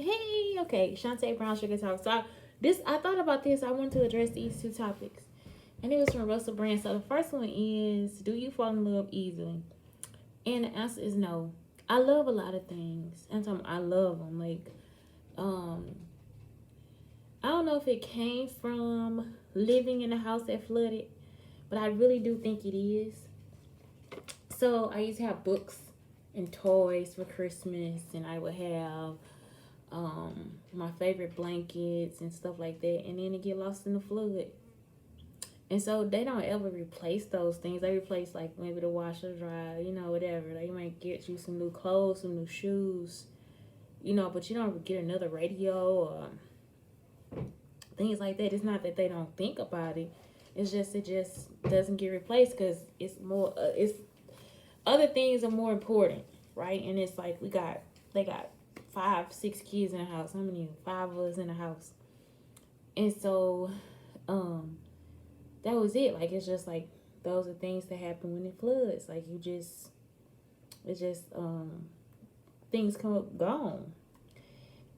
Hey, okay, Shantae Brown Sugar Talk. I thought about this. I wanted to address these two topics, and it was from Russell Brand. So the first one is, do you fall in love easily? And the answer is no. I love a lot of things, and I love them. Um, I don't know if it came from living in a house that flooded, but I really do think it is. So I used to have books and toys for Christmas, and I would have my favorite blankets and stuff like that, and then it get lost in the flood. And so they don't ever replace those things. They replace like maybe the washer, dryer, whatever. They might get you some new clothes, some new shoes, but you don't get another radio or things like that. It's not that they don't think about it. It just doesn't get replaced because it's other things are more important, right? And it's like they got 5, 6 kids in the house. How many? Five of us in the house, and so um, that was it. Like it's just like those are things that happen when it floods. Like it's just things come up gone.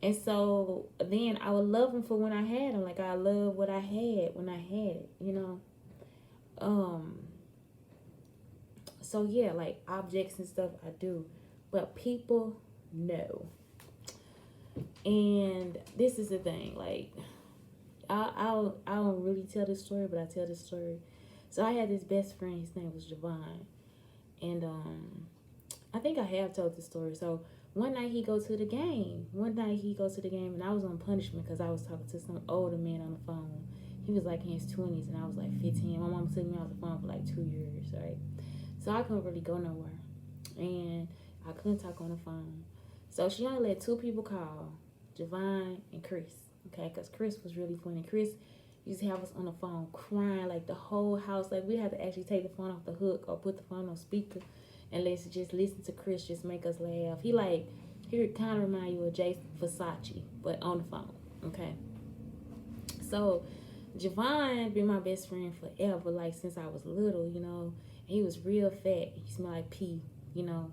And so then I would love them for when I had them. Like I love what I had when I had it. Um. So yeah, like objects and stuff I do, but people no. And this is the thing. Like I don't really tell this story, but I tell this story. So I had this best friend. His name was Javon, and I think I have told this story. So one night he go to the game. One night he goes to the game, and I was on punishment because I was talking to some older man on the phone. He was like in his 20s, and I was like 15. My mom took me off the phone for like 2 years, right? So I couldn't really go nowhere, and I couldn't talk on the phone. So she only let two people call, Javon and Chris. Okay, because Chris was really funny. Chris used to have us on the phone crying like the whole house. Like we had to actually take the phone off the hook or put the phone on speaker and let's just listen to Chris just make us laugh. He kind of remind you of Jason Versace, but on the phone. Okay, so Javon been my best friend forever, like since I was little. And he was real fat. He smelled like pee, you know.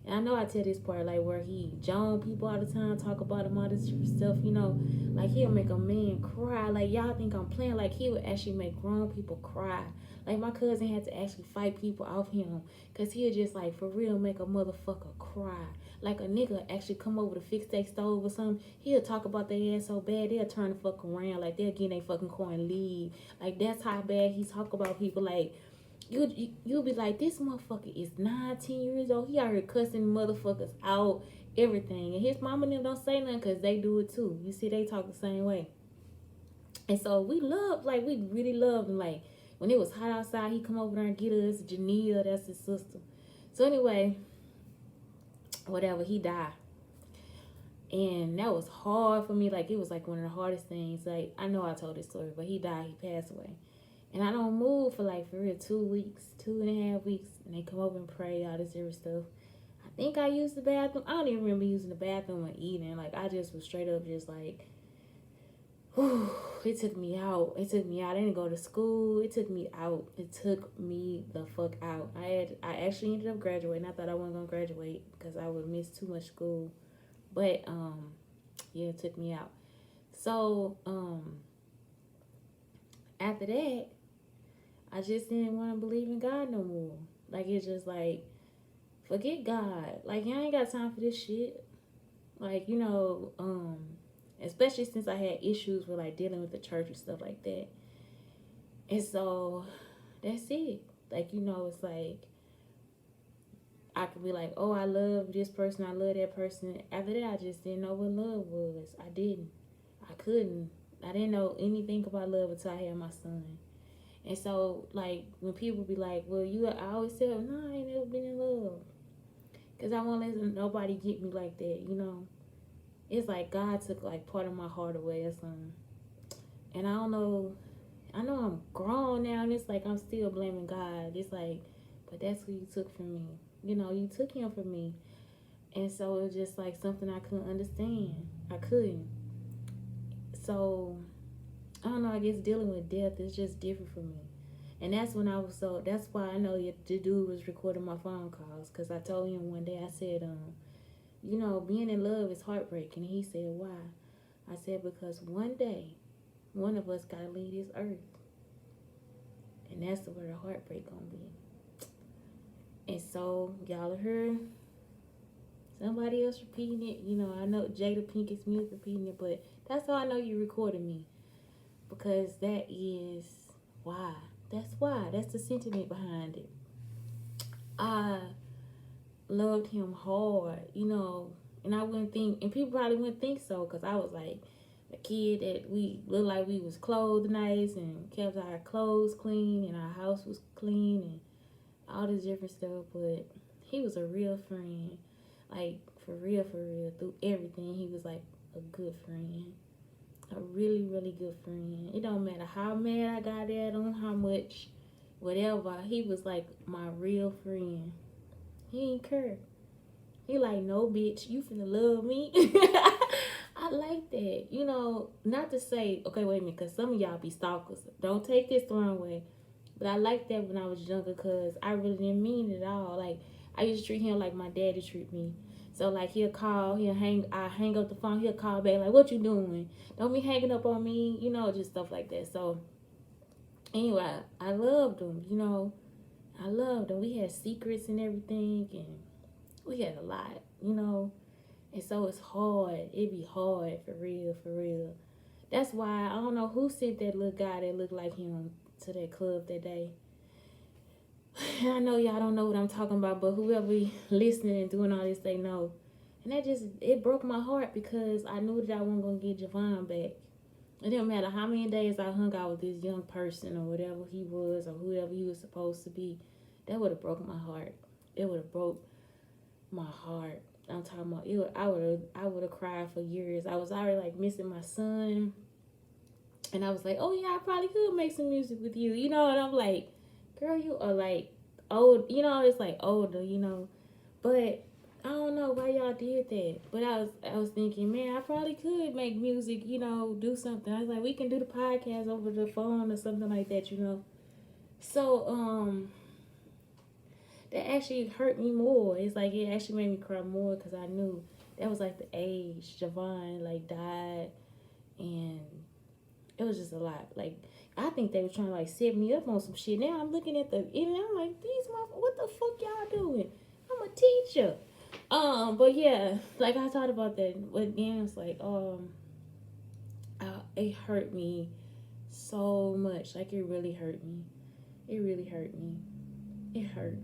And I know I tell this part like where he joan people all the time, talk about him all this stuff. Like he'll make a man cry. Like y'all think I'm playing. Like he would actually make grown people cry. Like my cousin had to actually fight people off him because he'll just like for real make a motherfucker cry. Like a nigga actually come over to fix their stove or something. He'll talk about their ass so bad they'll turn the fuck around. Like they'll get in their fucking car and leave. Like that's how bad he talk about people. Like you'll be like, this motherfucker is 19 years old. He out here cussing motherfuckers out, everything. And his mama and them don't say nothing because they do it too. You see, they talk the same way. And so we really love him. Like when it was hot outside, he come over there and get us. Janelle, that's his sister. So anyway, whatever, he died. And that was hard for me. Like it was like one of the hardest things. Like I know I told this story, but he died, he passed away. And I don't move for like for real 2 weeks, 2.5 weeks, and they come over and pray, all this other stuff. I think I used the bathroom. I don't even remember using the bathroom or eating. Like I just was straight up just like, whew, it took me out. It took me out. I didn't go to school. It took me out. It took me the fuck out. I actually ended up graduating. I thought I wasn't gonna graduate because I would miss too much school. But yeah, it took me out. So after that, I just didn't want to believe in God no more. Like it's just like, forget God. Like you ain't got time for this shit. Like especially since I had issues with like dealing with the church and stuff like that. And so that's it. Like it's like I could be like, oh, I love this person, I love that person. After that, I just didn't know what love was. I didn't. I couldn't. I didn't know anything about love until I had my son. And so, like, when people be like, well, I always tell them, no, I ain't never been in love. Because I won't let nobody get me like that. It's like God took, like, part of my heart away or something. And I don't know. I know I'm grown now, and it's like I'm still blaming God. It's like, but that's who you took from me. You took him from me. And so it was just like something I couldn't understand. I couldn't. So, I don't know, I guess dealing with death is just different for me. And that's why I know the dude was recording my phone calls. Because I told him one day, I said, You know, being in love is heartbreaking. And he said, why? I said, because one day, one of us got to leave this earth. And that's where the heartbreak gonna be. And so, y'all heard somebody else repeating it. You know, I know Jada Pinkett's music repeating it, but that's how I know you recorded me. Because that is why. That's why. That's the sentiment behind it. I loved him hard, you know, and I wouldn't think, and people probably wouldn't think so, because I was like a kid that we looked like we was clothed nice and kept our clothes clean and our house was clean and all this different stuff. But he was a real friend, like for real, through everything. He was like a good friend, a really, really good friend. It don't matter how mad I got at him, how much, whatever. He was like my real friend. He ain't care. He like, no, bitch, you finna love me. I like that. You know, not to say, okay, wait a minute, because some of y'all be stalkers. Don't take this the wrong way. But I like that when I was younger, because I really didn't mean it at all. Like, I used to treat him like my daddy treat me. So, like, he'll call, I hang up the phone, he'll call back, like, what you doing? Don't be hanging up on me, you know, just stuff like that. So, anyway, I loved him, you know. I loved him. We had secrets and everything, and we had a lot, you know. And so it's hard. It be hard, for real, for real. That's why I don't know who sent that little guy that looked like him to that club that day. I know y'all don't know what I'm talking about, but whoever listening and doing all this, they know. And that just, it broke my heart, because I knew that I wasn't going to get Javon back. It didn't matter how many days I hung out with this young person or whatever he was or whoever he was supposed to be. That would have broken my heart. It would have broke my heart. I'm talking about it. I would have cried for years. I was already like missing my son, and I was like, oh yeah, I probably could make some music with you, you know. And I'm like, girl, you are like old, you know. It's like older, you know. But I don't know why y'all did that. But I was thinking, man, I probably could make music, you know, do something. I was like, we can do the podcast over the phone or something like that, you know. So that actually hurt me more. It's like it actually made me cry more, because I knew that was like the age Javon like died, and it was just a lot. Like, I think they were trying to like set me up on some shit. Now I'm looking at the and I'm like, these motherfuckers, what the fuck y'all doing? I'm a teacher. But yeah, like I thought about that, but then it's like, it hurt me so much. Like, it really hurt me. It really hurt me. It hurt.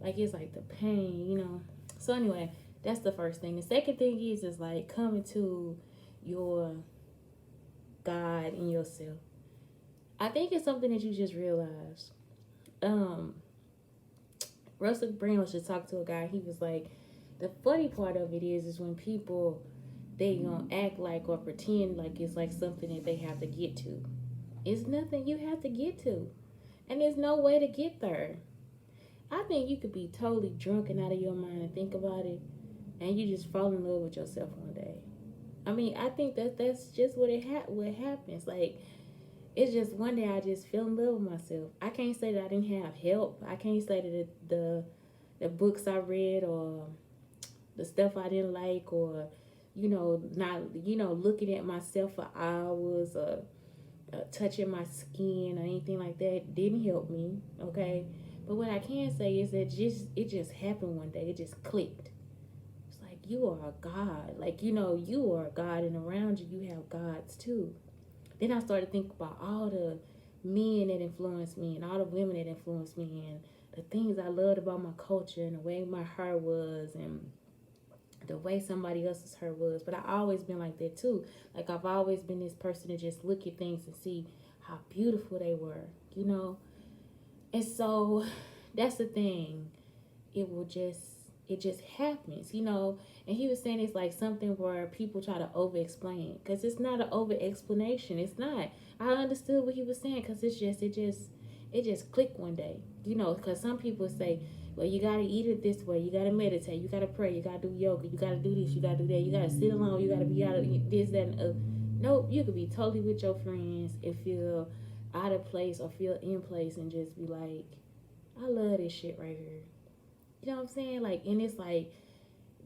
Like, it's like the pain, you know. So anyway, that's the first thing. The second thing is like coming to your God in yourself. I think it's something that you just realized. Russell Brand was just talking to a guy. He was like, the funny part of it is when people, they gonna act like or pretend like it's like something that they have to get to. It's nothing you have to get to, and there's no way to get there. I think you could be totally drunk and out of your mind and think about it, and you just fall in love with yourself one day. I mean, I think that's just what what happens. Like, it's just one day I just fell in love with myself. I can't say that I didn't have help. I can't say that the books I read or the stuff I didn't like, or not looking at myself for hours, or touching my skin or anything like that didn't help me. Okay, but what I can say is that it just happened one day. It just clicked. It's like, you are a God. Like, you are a God, and around you you have gods too. Then I started thinking about all the men that influenced me and all the women that influenced me, and the things I loved about my culture and the way my hair was and the way somebody else's hair was. But I always been like that too. Like, I've always been this person to just look at things and see how beautiful they were, And so that's the thing. It just happens, And he was saying it's like something where people try to over-explain, because it's not an over-explanation. It's not. I understood what he was saying, because it just clicked one day, because some people say, well, you got to eat it this way, you got to meditate, you got to pray, you got to do yoga, you got to do this, you got to do that, you got to sit alone, you got to be out of this, that, and nope, you could be totally with your friends and feel out of place or feel in place and just be like, I love this shit right here. You know what I'm saying? Like, and it's like,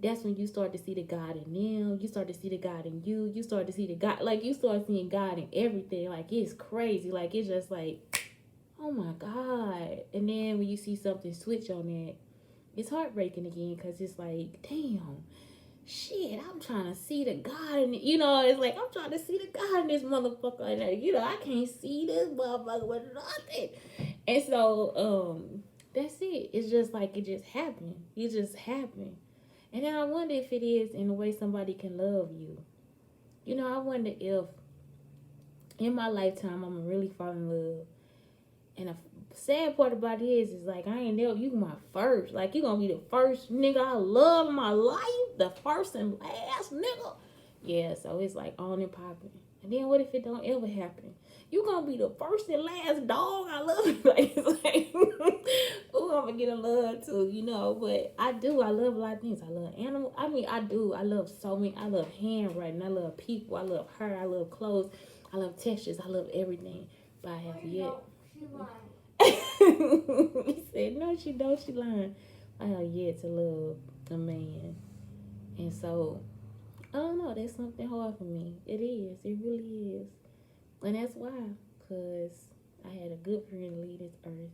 that's when you start to see the God in them. You start to see the God in you. You start to see the God, like, you start seeing God in everything. Like, it's crazy. Like, it's just like, oh my God. And then when you see something switch on that, it's heartbreaking again, because it's like, damn, shit, I'm trying to see the God in it. You know, it's like, I'm trying to see the God in this motherfucker. And, you know, I can't see this motherfucker with nothing. And so, that's it. It's just like, it just happened. It just happened. And then I wonder if it is in the way somebody can love you. You know, I wonder if in my lifetime I'm gonna really fall in love. And the sad part about it is like, I ain't never, you my first. Like, you gonna be the first nigga I love in my life. The first and last nigga. Yeah, so it's like on and popping. And then what if it don't ever happen? You gonna be the first and last dog I love. Like, it's like, ooh, I'm gonna get a love too, you know. But I do. I love a lot of things. I love animals. I mean, I do. I love so many. I love handwriting. I love people. I love hair. I love clothes. I love textures. I love everything. But I have yet. He said, no, she don't. She lying. I have yet to love a man. And so, I don't know. That's something hard for me. It is. It really is. And that's why. Because I had a good friend leave this earth.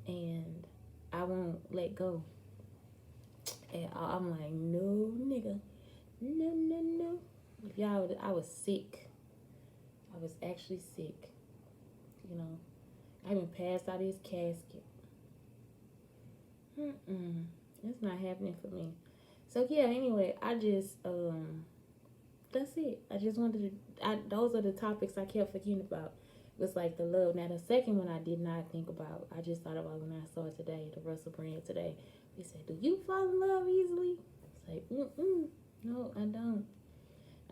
And I won't let go. And I'm like, no, nigga. No, no, no. If y'all, I was sick. I was actually sick. You know. I even passed out his casket. It's not happening for me. So yeah, anyway, I just that's it. I just wanted to those are the topics I kept forgetting about. It was like the love. Now the second one I did not think about. I just thought about when I saw it today, the Russell Brand today. He said, do you fall in love easily? It's like, no, I don't.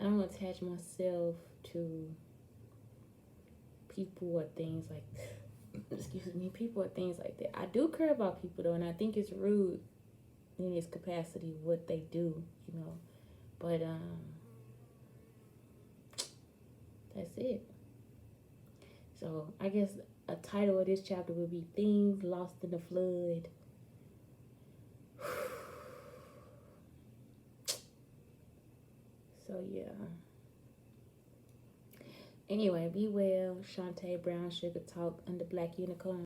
I don't attach myself to people or things like excuse me, people or things like that. I do care about people though, and I think it's rude in its capacity what they do, you know. But that's it. So I guess a title of this chapter would be Things Lost in the Flood. So yeah. Anyway, be well. Shantae Brown Sugar Talk under Black Unicorn.